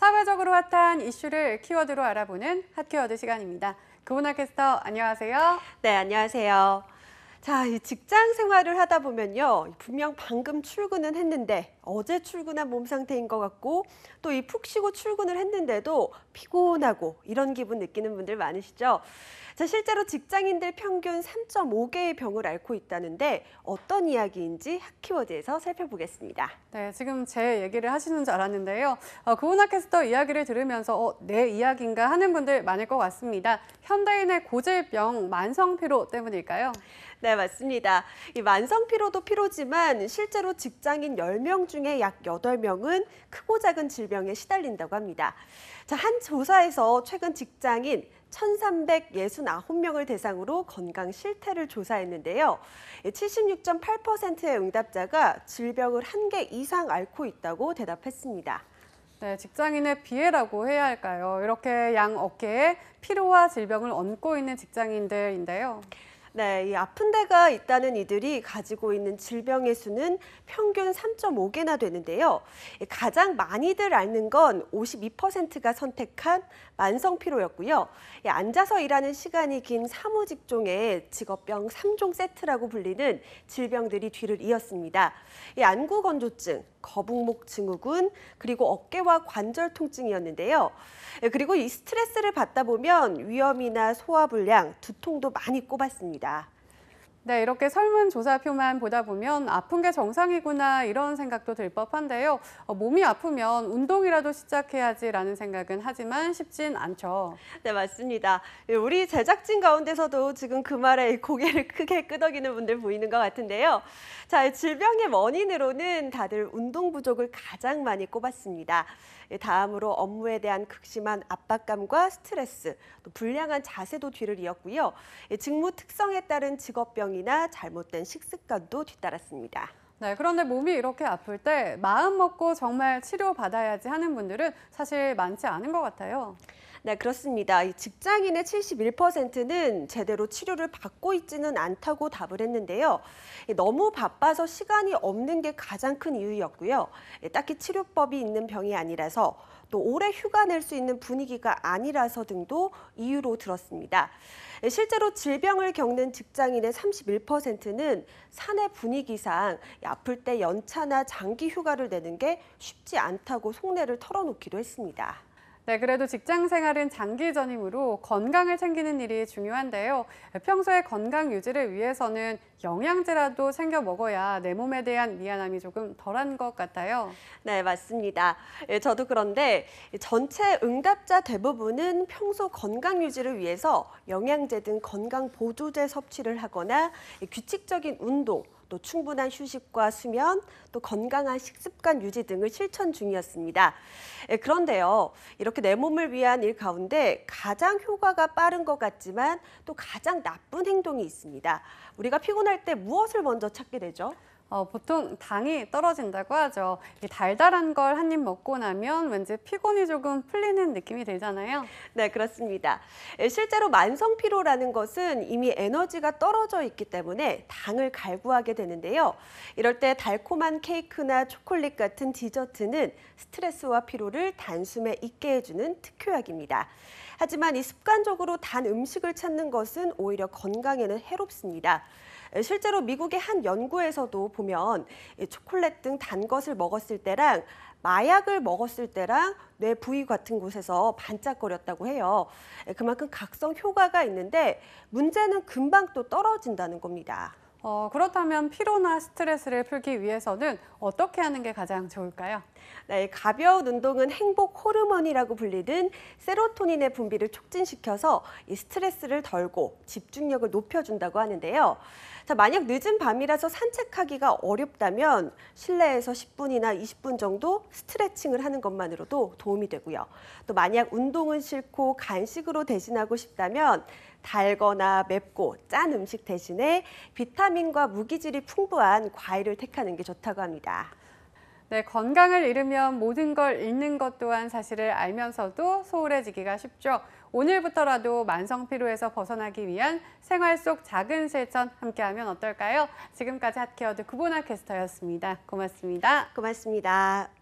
사회적으로 핫한 이슈를 키워드로 알아보는 핫키워드 시간입니다. 구은하 캐스터 안녕하세요. 네, 안녕하세요. 자, 이 직장 생활을 하다 보면요. 분명 방금 출근은 했는데 어제 출근한 몸 상태인 것 같고 또 이 푹 쉬고 출근을 했는데도 피곤하고 이런 기분 느끼는 분들 많으시죠? 자, 실제로 직장인들 평균 3.5개의 병을 앓고 있다는데 어떤 이야기인지 핫키워드에서 살펴보겠습니다. 네, 지금 제 얘기를 하시는 줄 알았는데요. 구은하 캐스터 이야기를 들으면서 내 이야기인가 하는 분들 많을 것 같습니다. 현대인의 고질병, 만성피로 때문일까요? 네, 맞습니다. 이 만성피로도 피로지만 실제로 직장인 10명 중에 약 8명은 크고 작은 질병에 시달린다고 합니다. 자, 한 조사에서 최근 직장인 1,369명을 대상으로 건강 실태를 조사했는데요. 76.8%의 응답자가 질병을 한 개 이상 앓고 있다고 대답했습니다. 네, 직장인의 비애라고 해야 할까요? 이렇게 양 어깨에 피로와 질병을 얹고 있는 직장인들인데요. 네, 이 아픈 데가 있다는 이들이 가지고 있는 질병의 수는 평균 3.5개나 되는데요. 가장 많이들 앓는 건 52%가 선택한 만성피로였고요. 앉아서 일하는 시간이 긴 사무직종의 직업병 3종 세트라고 불리는 질병들이 뒤를 이었습니다. 안구건조증, 거북목 증후군, 그리고 어깨와 관절 통증이었는데요. 그리고 이 스트레스를 받다 보면 위염이나 소화불량, 두통도 많이 꼽았습니다. 네, 이렇게 설문조사표만 보다 보면 아픈 게 정상이구나 이런 생각도 들 법한데요. 몸이 아프면 운동이라도 시작해야지라는 생각은 하지만 쉽진 않죠. 네, 맞습니다. 우리 제작진 가운데서도 지금 그 말에 고개를 크게 끄덕이는 분들 보이는 것 같은데요. 자, 질병의 원인으로는 다들 운동 부족을 가장 많이 꼽았습니다. 다음으로 업무에 대한 극심한 압박감과 스트레스, 또 불량한 자세도 뒤를 이었고요. 직무 특성에 따른 직업병이나 잘못된 식습관도 뒤따랐습니다. 네, 그런데 몸이 이렇게 아플 때 마음 먹고 정말 치료받아야지 하는 분들은 사실 많지 않은 것 같아요. 네, 그렇습니다. 이 직장인의 71%는 제대로 치료를 받고 있지는 않다고 답을 했는데요. 너무 바빠서 시간이 없는 게 가장 큰 이유였고요. 딱히 치료법이 있는 병이 아니라서 또 오래 휴가 낼 수 있는 분위기가 아니라서 등도 이유로 들었습니다. 실제로 질병을 겪는 직장인의 31%는 사내 분위기상 아플 때 연차나 장기 휴가를 내는 게 쉽지 않다고 속내를 털어놓기도 했습니다. 네, 그래도 직장 생활은 장기전이므로 건강을 챙기는 일이 중요한데요. 평소에 건강 유지를 위해서는 영양제라도 챙겨 먹어야 내 몸에 대한 미안함이 조금 덜한 것 같아요. 네, 맞습니다. 저도 그런데 전체 응답자 대부분은 평소 건강 유지를 위해서 영양제 등 건강 보조제 섭취를 하거나 규칙적인 운동, 또 충분한 휴식과 수면, 또 건강한 식습관 유지 등을 실천 중이었습니다. 그런데요, 이렇게 내 몸을 위한 일 가운데 가장 효과가 빠른 것 같지만 또 가장 나쁜 행동이 있습니다. 우리가 피곤할 때 무엇을 먼저 찾게 되죠? 보통 당이 떨어진다고 하죠. 이 달달한 걸 한 입 먹고 나면 왠지 피곤이 조금 풀리는 느낌이 들잖아요. 네, 그렇습니다. 실제로 만성 피로라는 것은 이미 에너지가 떨어져 있기 때문에 당을 갈구하게 되는데요. 이럴 때 달콤한 케이크나 초콜릿 같은 디저트는 스트레스와 피로를 단숨에 잊게 해주는 특효약입니다. 하지만 이 습관적으로 단 음식을 찾는 것은 오히려 건강에는 해롭습니다. 실제로 미국의 한 연구에서도 보면 초콜릿 등 단 것을 먹었을 때랑 마약을 먹었을 때랑 뇌 부위 같은 곳에서 반짝거렸다고 해요. 그만큼 각성 효과가 있는데 문제는 금방 또 떨어진다는 겁니다. 그렇다면 피로나 스트레스를 풀기 위해서는 어떻게 하는 게 가장 좋을까요? 네, 가벼운 운동은 행복 호르몬이라고 불리는 세로토닌의 분비를 촉진시켜서 이 스트레스를 덜고 집중력을 높여준다고 하는데요. 자, 만약 늦은 밤이라서 산책하기가 어렵다면 실내에서 10분이나 20분 정도 스트레칭을 하는 것만으로도 도움이 되고요. 또 만약 운동은 싫고 간식으로 대신하고 싶다면 달거나 맵고 짠 음식 대신에 비타민과 무기질이 풍부한 과일을 택하는 게 좋다고 합니다. 네, 건강을 잃으면 모든 걸 잃는 것 또한 사실을 알면서도 소홀해지기가 쉽죠. 오늘부터라도 만성 피로에서 벗어나기 위한 생활 속 작은 실천 함께하면 어떨까요? 지금까지 핫키워드 구본하 캐스터였습니다. 고맙습니다. 고맙습니다.